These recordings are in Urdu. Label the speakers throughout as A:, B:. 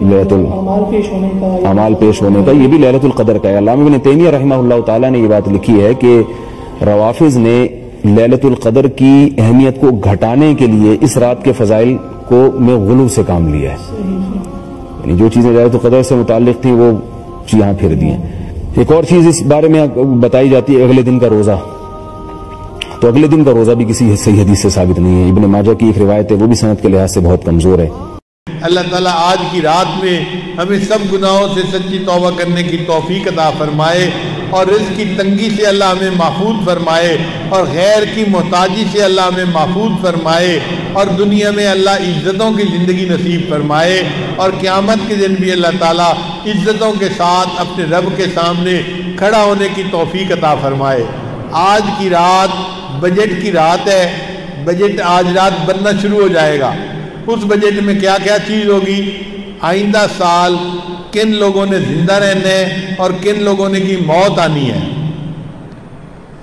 A: اعمال پیش ہونے کا، یہ بھی لیلۃ القدر کا ہے۔ علامہ ابن تیمیہ رحمہ اللہ تعالیٰ نے یہ بات لکھی ہے کہ روافض نے لیلۃ القدر کی اہمیت کو گھٹانے کے لیے اس رات کے فضائل کو میں غلو سے کام لیا ہے، یعنی جو چیزیں لیلۃ القدر سے متعلق تھیں وہ یہاں پھر دی ہیں۔ ایک اور چیز اس بارے میں بتائی جاتی ہے اگلے دن کا روزہ، تو اگلے دن کا روزہ بھی کسی صحیح حدیث سے ثابت نہیں ہے۔ ابن ماجہ کی ایک روایت ہے، وہ بھی سند کے لحاظ سے بہت کمزور ہے۔
B: اللہ تعالیٰ آج کی رات میں ہمیں سب گناہوں سے سچی توبہ کرنے کی توفیق عطا فرمائے، اور رزق کی تنگی سے اللہ ہمیں محفوظ فرمائے، اور غیر کی محتاجی سے اللہ ہمیں محفوظ فرمائے، اور دنیا میں اللہ عزتوں کی زندگی نصیب فرمائے، اور قیامت کے دن بھی اللہ تعالیٰ عزتوں کے ساتھ اپنے رب کے سامنے کھڑا ہونے کی توفیق عطا فرمائے۔ آج کی رات بجٹ کی رات ہے، بجٹ آج رات بننا شروع ہو جائے گا۔ اس بجٹ میں کیا کیا چیز ہوگی، آئندہ سال کن لوگوں نے زندہ رہنا ہے اور کن لوگوں نے کی موت آنی ہے،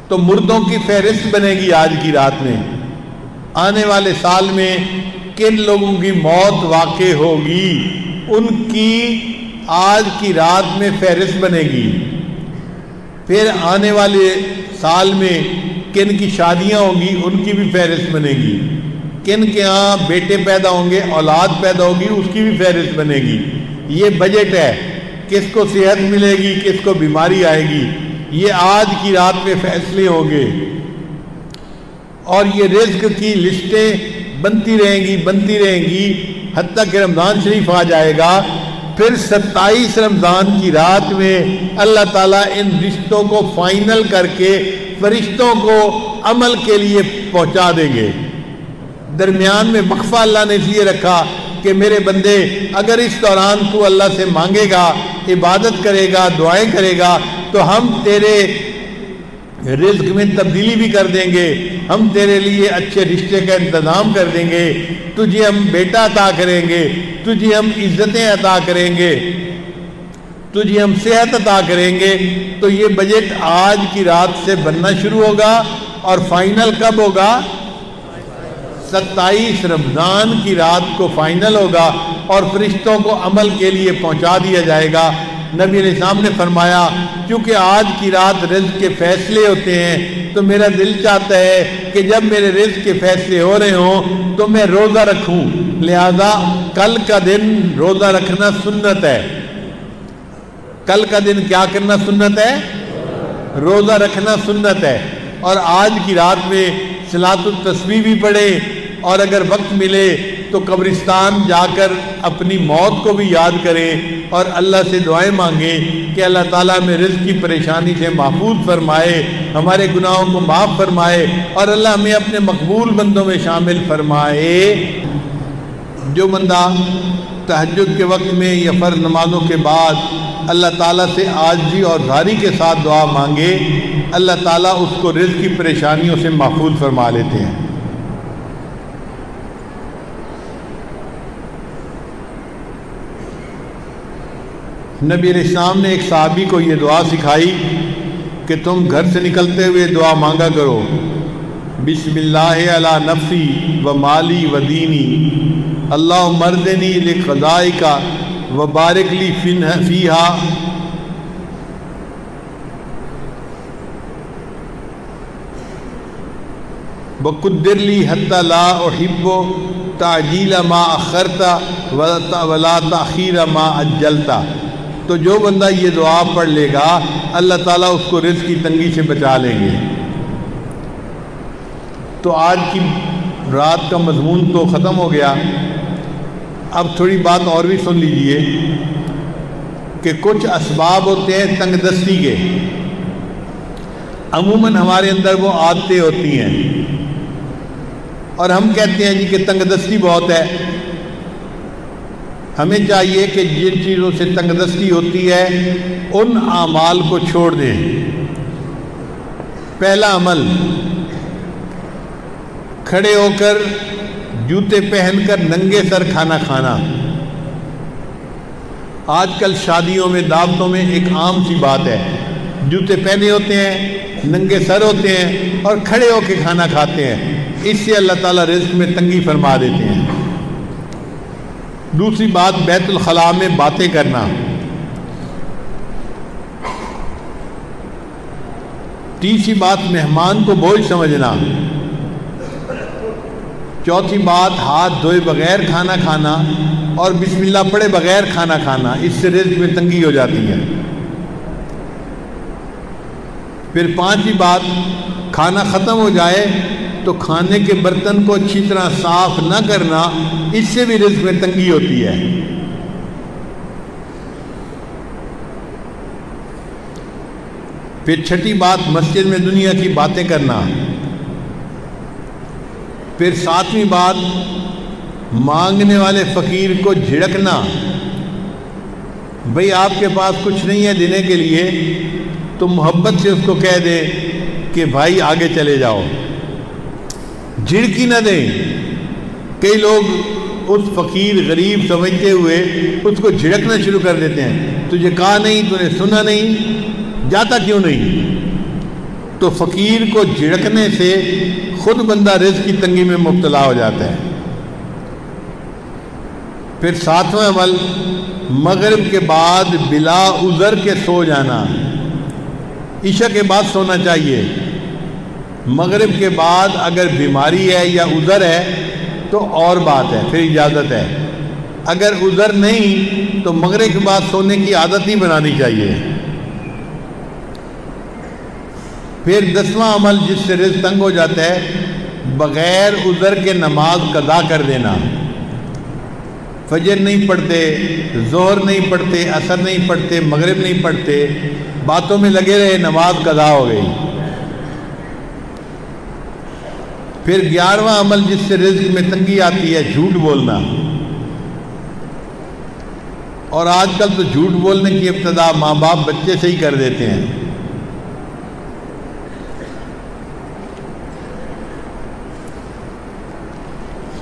B: تو مردوں کی فہرست بنے گی آج کی رات میں۔ آنے والے سال میں کن لوگوں کی موت واقع ہوگی، ان کی آج کی رات میں فہرست بنے گی۔ پھر آنے والے سال میں کن کی شادیاں ہوں گی، ان کی بھی فہرست بنے گی۔ کن کے ہاں بیٹے پیدا ہوں گے، اولاد پیدا ہوگی، اس کی بھی فہرست بنے گی۔ یہ بجٹ ہے، کس کو صحت ملے گی، کس کو بیماری آئے گی، یہ آج کی رات میں فیصلے ہوں گے۔ اور یہ رزق کی لسٹیں بنتی رہیں گی حتیٰ کہ رمضان شریف آ جائے گا۔ پھر 27 رمضان کی رات میں اللہ تعالیٰ ان رشتوں کو فائنل کر کے فرشتوں کو عمل کے لیے پہنچا دیں گے۔ درمیان میں وقفہ اللہ نے اس لیے رکھا کہ میرے بندے اگر اس دوران تو اللہ سے مانگے گا، عبادت کرے گا، دعائیں کرے گا، تو ہم تیرے رزق میں تبدیلی بھی کر دیں گے، ہم تیرے لیے اچھے رشتے کا انتظام کر دیں گے، تجھے ہم بیٹا عطا کریں گے، تجھے ہم عزتیں عطا کریں گے، تجھے ہم صحت عطا کریں گے۔ تو یہ بجٹ آج کی رات سے بننا شروع ہوگا، اور فائنل کب ہوگا؟ 27 رمضان کی رات کو فائنل ہوگا، اور فرشتوں کو عمل کے لیے پہنچا دیا جائے گا۔ نبی علیہ السلام نے فرمایا کیونکہ آج کی رات رزق کے فیصلے ہوتے ہیں، تو میرا دل چاہتا ہے کہ جب میرے رزق کے فیصلے ہو رہے ہوں تو میں روزہ رکھوں، لہذا کل کا دن روزہ رکھنا سنت ہے۔ کل کا دن کیا کرنا سنت ہے؟ روزہ رکھنا سنت ہے۔ اور آج کی رات میں صلاۃ التسبیح بھی پڑھے، اور اگر وقت ملے تو قبرستان جا کر اپنی موت کو بھی یاد کریں، اور اللہ سے دعائیں مانگیں کہ اللہ تعالیٰ میں رزق کی پریشانی سے محفوظ فرمائے، ہمارے گناہوں کو معاف فرمائے، اور اللہ ہمیں اپنے مقبول بندوں میں شامل فرمائے۔ جو بندہ تہجد کے وقت میں یا فرض نمازوں کے بعد اللہ تعالیٰ سے عاجزی اور زاری کے ساتھ دعا مانگے، اللہ تعالیٰ اس کو رزق کی پریشانیوں سے محفوظ فرما لیتے ہیں۔ نبی علیہ السلام نے ایک صحابی کو یہ دعا سکھائی کہ تم گھر سے نکلتے ہوئے دعا مانگا کرو، بسم اللہ علی نفسی و مالی و دینی، اللہم ارضنی لقضائک و بارک لی فیہا، وقدر لی حتی لا احب تعجیل ما اخرت ولا تاخیر ما اجلت۔ تو جو بندہ یہ دعا پڑھ لے گا اللہ تعالیٰ اس کو رزق کی تنگی سے بچا لیں گے۔ تو آج کی رات کا مضمون تو ختم ہو گیا، اب تھوڑی بات اور بھی سن لیجئے کہ کچھ اسباب ہوتے ہیں تنگ دستی کے، عموماً ہمارے اندر وہ عادتیں ہوتی ہیں، اور ہم کہتے ہیں جی کہ تنگ دستی بہت ہے۔ ہمیں چاہیے کہ جن چیزوں سے تنگ دستی ہوتی ہے ان اعمال کو چھوڑ دیں۔ پہلا عمل، کھڑے ہو کر جوتے پہن کر ننگے سر کھانا کھانا۔ آج کل شادیوں میں، دعوتوں میں ایک عام سی بات ہے، جوتے پہنے ہوتے ہیں، ننگے سر ہوتے ہیں اور کھڑے ہو کے کھانا کھاتے ہیں۔ اس سے اللہ تعالیٰ رزق میں تنگی فرما دیتے ہیں۔ دوسری بات بیت الخلاء میں باتیں کرنا، تیسری بات مہمان کو بوجھ سمجھنا، چوتھی بات ہاتھ دھوئے بغیر کھانا کھانا اور بسم اللہ پڑھے بغیر کھانا کھانا، اس سے رزق میں تنگی ہو جاتی ہے۔ پھر پانچویں بات کھانا ختم ہو جائے تو کھانے کے برتن کو اچھی طرح صاف نہ کرنا، اس سے بھی رزق میں تنگی ہوتی ہے۔ پھر چھٹی بات مسجد میں دنیا کی باتیں کرنا۔ پھر ساتویں بات مانگنے والے فقیر کو جھڑکنا، بھئی آپ کے پاس کچھ نہیں ہے دینے کے لیے تو محبت سے اس کو کہہ دے کہ بھائی آگے چلے جاؤ، جھڑکی نہ دیں۔ کئی لوگ اس فقیر غریب سمجھتے ہوئے اس کو جھڑکنا شروع کر دیتے ہیں، تجھے کہا نہیں، تو نے سنا نہیں، جاتا کیوں نہیں؟ تو فقیر کو جھڑکنے سے خود بندہ رزق کی تنگی میں مبتلا ہو جاتا ہے۔ پھر ساتواں عمل مغرب کے بعد بلا عذر کے سو جانا، عشاء کے بعد سونا چاہیے۔ مغرب کے بعد اگر بیماری ہے یا عذر ہے تو اور بات ہے، پھر اجازت ہے۔ اگر عذر نہیں تو مغرب کے بعد سونے کی عادت نہیں بنانی چاہیے۔ پھر 10واں عمل جس سے رزق تنگ ہو جاتا ہے، بغیر عذر کے نماز قضا کر دینا۔ فجر نہیں پڑھتے، ظہر نہیں پڑھتے، عصر نہیں پڑھتے، مغرب نہیں پڑھتے، باتوں میں لگے رہے، نماز قضا ہو گئی۔ پھر 11واں عمل جس سے رزق میں تنگی آتی ہے، جھوٹ بولنا۔ اور آج کل تو جھوٹ بولنے کی ابتدا ماں باپ بچے سے ہی کر دیتے ہیں۔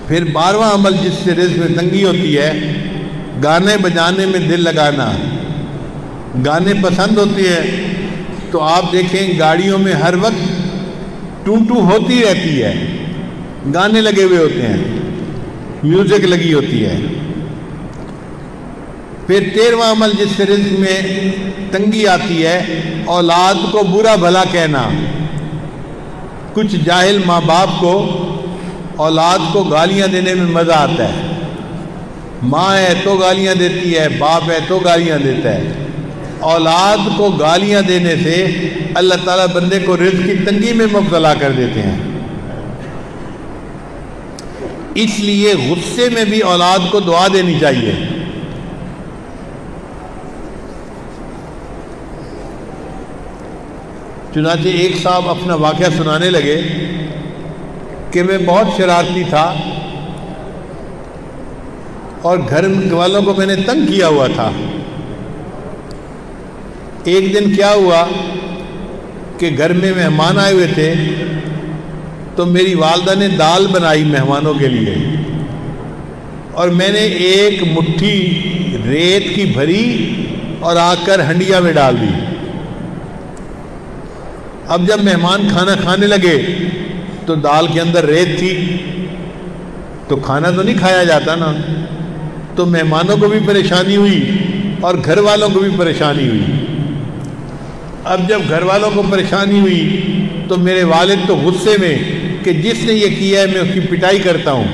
B: پھر 12واں عمل جس سے رزق میں تنگی ہوتی ہے، گانے بجانے میں دل لگانا۔ گانے پسند ہوتے ہیں تو آپ دیکھیں گاڑیوں میں ہر وقت ٹوں ٹوں ہوتی رہتی ہے، گانے لگے ہوئے ہوتے ہیں، میوزک لگی ہوتی ہے۔ پھر 13واں عمل جس سے رزق میں تنگی آتی ہے، اولاد کو برا بھلا کہنا۔ کچھ جاہل ماں باپ کو اولاد کو گالیاں دینے میں مزہ آتا ہے، ماں ہے تو گالیاں دیتی ہے، باپ ہے تو گالیاں دیتا ہے۔ اولاد کو گالیاں دینے سے اللہ تعالیٰ بندے کو رزق کی تنگی میں مبتلا کر دیتے ہیں۔ اس لیے غصے میں بھی اولاد کو دعا دینی چاہیے۔ چنانچہ ایک صاحب اپنا واقعہ سنانے لگے کہ میں بہت شرارتی تھا اور گھر والوں کو میں نے تنگ کیا ہوا تھا۔ ایک دن کیا ہوا کہ گھر میں مہمان آئے ہوئے تھے تو میری والدہ نے دال بنائی مہمانوں کے لیے، اور میں نے ایک مٹھی ریت کی بھری اور آ کر ہنڈیا میں ڈال دی۔ اب جب مہمان کھانا کھانے لگے تو دال کے اندر ریت تھی تو کھانا تو نہیں کھایا جاتا نا، تو مہمانوں کو بھی پریشانی ہوئی اور گھر والوں کو بھی پریشانی ہوئی۔ اب جب گھر والوں کو پریشانی ہوئی تو میرے والد تو غصے میں کہ جس نے یہ کیا ہے میں اس کی پٹائی کرتا ہوں۔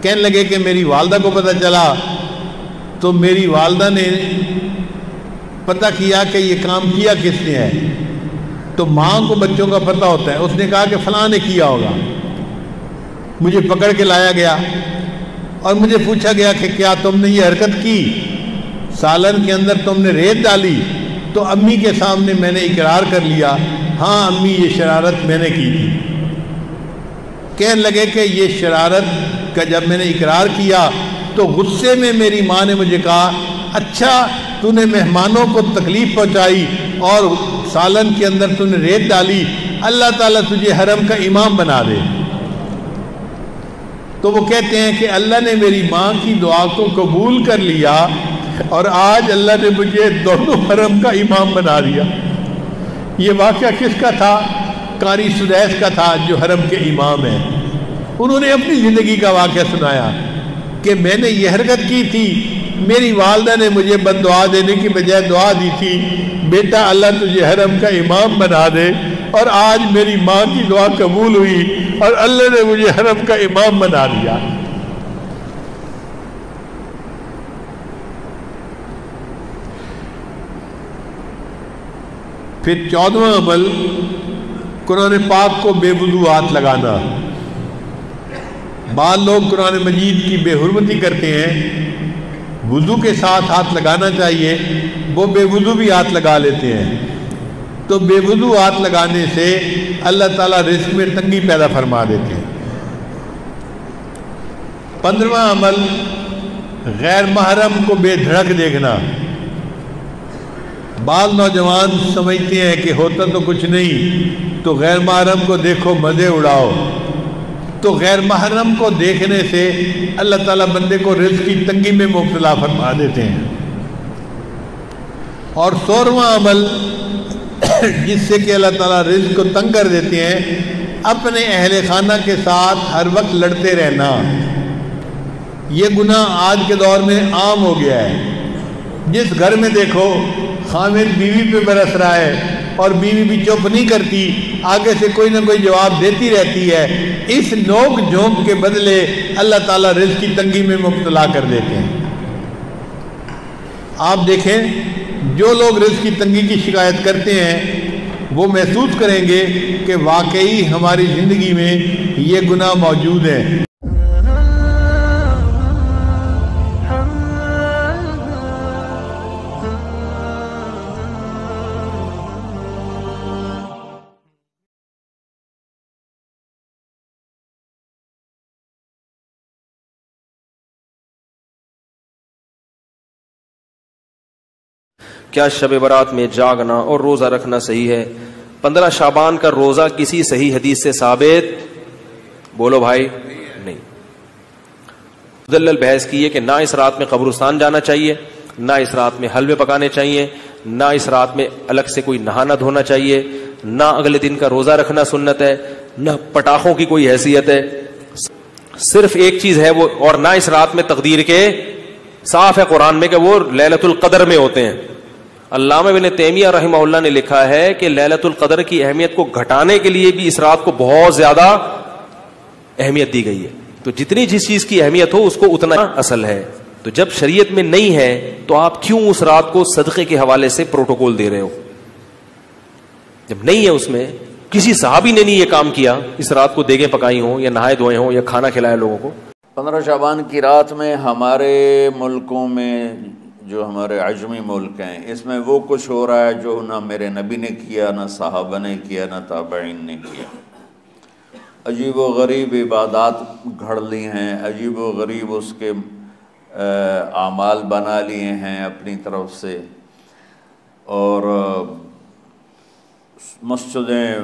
B: کہنے لگے کہ میری والدہ کو پتہ چلا تو میری والدہ نے پتہ کیا کہ یہ کام کیا کس نے ہے، تو ماں کو بچوں کا پتہ ہوتا ہے، اس نے کہا کہ فلاں نے کیا ہوگا۔ مجھے پکڑ کے لایا گیا اور مجھے پوچھا گیا کہ کیا تم نے یہ حرکت کی، سالن کے اندر تم نے ریت ڈالی؟ تو امی کے سامنے میں نے اقرار کر لیا، ہاں امی یہ شرارت میں نے کی تھی۔ کہنے لگے کہ یہ شرارت کا جب میں نے اقرار کیا تو غصے میں میری ماں نے مجھے کہا، اچھا تو نے مہمانوں کو تکلیف پہنچائی اور سالن کے اندر تو نے ریت ڈالی، اللہ تعالیٰ تجھے حرم کا امام بنا دے۔ تو وہ کہتے ہیں کہ اللہ نے میری ماں کی دعا کو قبول کر لیا اور آج اللہ نے مجھے دونوں حرم کا امام بنا دیا۔ یہ واقعہ کس کا تھا؟ قاری سدیس کا تھا جو حرم کے امام ہیں۔ انہوں نے اپنی زندگی کا واقعہ سنایا کہ میں نے یہ حرکت کی تھی، میری والدہ نے مجھے بد دعا دینے کی بجائے دعا دی تھی بیٹا اللہ تجھے حرم کا امام بنا دے، اور آج میری ماں کی دعا قبول ہوئی اور اللہ نے مجھے حرم کا امام بنا دیا۔ پھر 14واں عمل قرآن پاک کو بے وضو ہاتھ لگانا۔ بعض لوگ قرآن مجید کی بے حرمتی کرتے ہیں، وضو کے ساتھ ہاتھ لگانا چاہیے، وہ بے وضو بھی ہاتھ لگا لیتے ہیں۔ تو بے وضو ہاتھ لگانے سے اللہ تعالیٰ رزق میں تنگی پیدا فرما دیتے ہیں۔ 15واں عمل غیر محرم کو بے دھڑک دیکھنا۔ بعض نوجوان سمجھتے ہیں کہ ہوتا تو کچھ نہیں، تو غیر محرم کو دیکھو مزے اڑاؤ۔ تو غیر محرم کو دیکھنے سے اللہ تعالیٰ بندے کو رزق کی تنگی میں مبتلا فرما دیتے ہیں۔ اور 16واں عمل جس سے کہ اللہ تعالیٰ رزق کو تنگ کر دیتے ہیں، اپنے اہل خانہ کے ساتھ ہر وقت لڑتے رہنا۔ یہ گناہ آج کے دور میں عام ہو گیا ہے۔ جس گھر میں دیکھو خاوند بیوی پہ برس رہا ہے اور بیوی بھی چپ نہیں کرتی، آگے سے کوئی نہ کوئی جواب دیتی رہتی ہے، اس نوک جھونک کے بدلے اللہ تعالیٰ رزق کی تنگی میں مبتلا کر دیتے ہیں۔ آپ دیکھیں جو لوگ رزق کی تنگی کی شکایت کرتے ہیں وہ محسوس کریں گے کہ واقعی ہماری زندگی میں یہ گناہ موجود ہے۔
C: کیا شب برات میں جاگنا اور روزہ رکھنا صحیح ہے؟ 15 شعبان کا روزہ کسی صحیح حدیث سے ثابت بولو بھائی نہیں۔ مدلل بحث کی ہے کہ نہ اس رات میں قبرستان جانا چاہیے، نہ اس رات میں حلوے پکانے چاہیے، نہ اس رات میں الگ سے کوئی نہانا دھونا چاہیے، نہ اگلے دن کا روزہ رکھنا سنت ہے، نہ پٹاخوں کی کوئی حیثیت ہے۔ صرف ایک چیز ہے وہ، اور نہ اس رات میں تقدیر کے صاف ہے قرآن میں کہ وہ لیلۃ القدر میں ہوتے ہیں۔ علامہ ابن تیمیہ رحمہ اللہ نے لکھا ہے کہ لیلۃ القدر کی اہمیت کو گھٹانے کے لیے بھی اس رات کو بہت زیادہ اہمیت دی گئی ہے۔ تو جتنی جس چیز کی اہمیت ہو اس کو اتنا اصل ہے۔ تو جب شریعت میں نہیں ہے تو آپ کیوں اس رات کو صدقے کے حوالے سے پروٹوکول دے رہے ہو؟ جب نہیں ہے، اس میں کسی صحابی نے نہیں یہ کام کیا، اس رات کو دیگیں پکائی ہوں یا نہائے دھوئے ہوں یا کھانا کھلایا لوگوں کو۔
D: 15 شعبان کی رات میں ہمارے ملکوں میں، جو ہمارے عجمی ملک ہیں، اس میں وہ کچھ ہو رہا ہے جو نہ میرے نبی نے کیا، نہ صحابہ نے کیا، نہ تابعین نے کیا۔ عجیب و غریب عبادات گھڑ لی ہیں، عجیب و غریب اس کے اعمال بنا لیے ہیں اپنی طرف سے، اور مسجدیں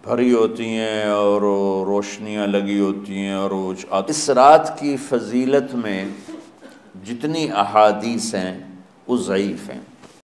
D: بھری ہوتی ہیں اور روشنیاں لگی ہوتی ہیں، اور اس رات کی فضیلت میں جتنی احادیث ہیں وہ ضعیف ہیں۔